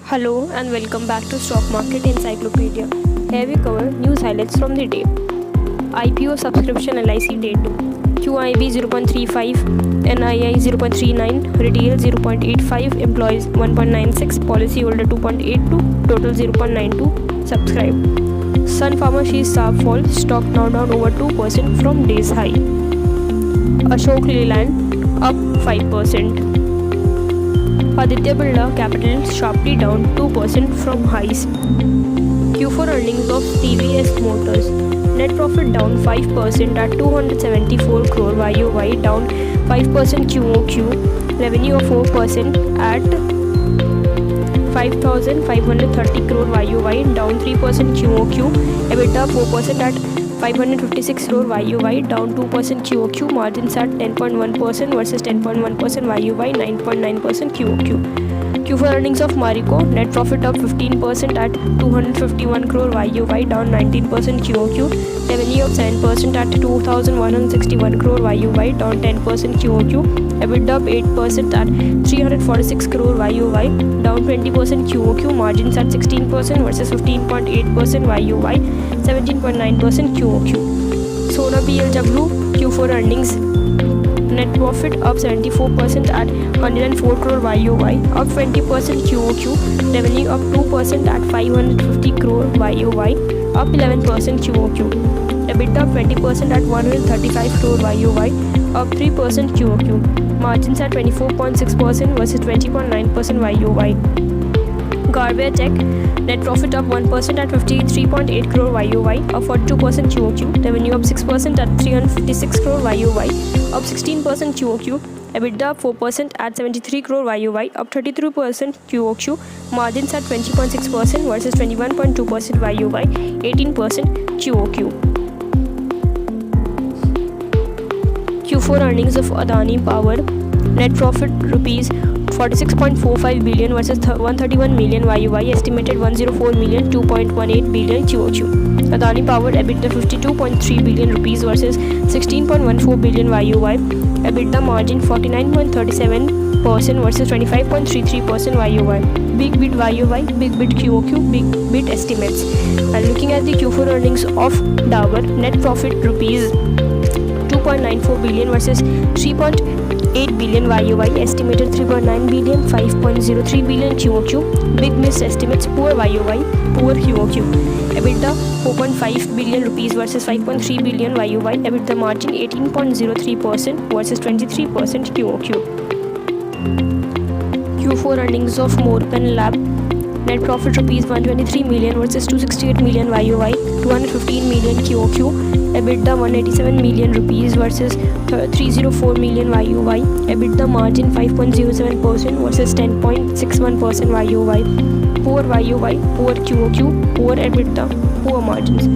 Hello and welcome back to Stock Market Encyclopedia. Here we cover news highlights from the day. IPO subscription LIC Day 2. QIB 0.35, NII 0.39, Retail 0.85, Employees 1.96, Policyholder 2.82, Total 0.92, Subscribed. Sun Pharma shares sharp fall, stock now down over 2% from day's high. Ashok Leyland up 5%. Aditya Birla Capital sharply down 2% from highs. Q4 earnings of TVS Motors. Net profit down 5% at 274 crore YOY, down 5% QOQ. Revenue of 4% at 5,530 crore YOY, down 3% QOQ. EBITDA 4% at 556 crore YOY, down 2% QOQ. Margins at 10.1% versus 10.1% YOY, 9.9% QOQ. Q4 earnings of Marico. Net profit up 15% at 251 crore YOY, down 19% QOQ. Revenue up 7% at 2,161 crore YOY, down 10% QOQ. EBITDA up 8% at 346 crore YOY, down 20% QOQ. Margins at 16% versus 15.8% YOY, 17.9% QOQ. Sona BLW Q4 earnings. Net profit up 74% at 104 crore YOY, up 20% QOQ. Revenue up 2% at 550 crore YOY, up 11% QOQ. EBITDA up 20% at 135 crore YOY, up 3% QOQ. Margins at 24.6% versus 20.9% YOY. Garbia Tech. Net profit up 1% at 53.8 crore YOY, up 42% QOQ. Revenue up 6% at 356 crore YOY, up 16% QOQ. EBITDA up 4% at 73 crore YOY, up 33% QOQ. Margins at 20.6% versus 21.2% YOY, 18% QOQ. Q4 earnings of Adani Power. Net profit rupees 46.45 billion versus 131 million YOY, estimated 104 million, 2.18 billion QOQ. Adani Power EBITDA 52.3 billion rupees versus 16.14 billion YOY. EBITDA margin 49.37% versus 25.33% YOY. Big bit YOY, big bit QOQ, big bit estimates. And looking at the Q4 earnings of Dabur, net profit rupees 2.94 billion versus 3.8 billion YOY, estimated 3.9 billion, 5.03 billion QOQ. Big miss estimates, poor YOY, poor QOQ. EBITDA 4.5 billion rupees versus 5.3 billion YOY. EBITDA margin 18.03% versus 23% QOQ. Q4 earnings of Morgan Lab. Net profit rupees 123 million versus 268 million YOY, 215 million QOQ. EBITDA 187 million rupees versus 304 million YOY. EBITDA margin 5.07% versus 10.61% YOY. Poor YOY, poor QOQ, poor EBITDA, poor margins.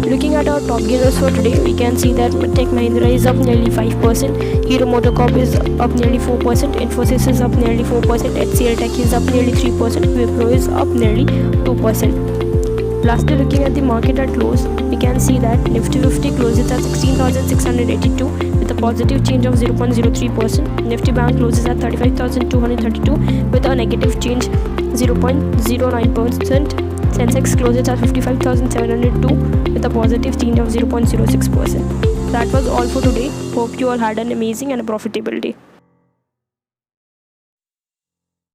Looking at our top gainers for today, we can see that Tech Mahindra is up nearly 5%, Hero MotoCorp is up nearly 4%, Infosys is up nearly 4%, HCL Tech is up nearly 3%, Wipro is up nearly 2%. Lastly, looking at the market at close, we can see that Nifty 50 closes at 16,682 with a positive change of 0.03%. Nifty Bank closes at 35,232 with a negative change 0.09%. Sensex closes at 55,702 with a positive change of 0.06%. That was all for today. Hope you all had an amazing and a profitable day.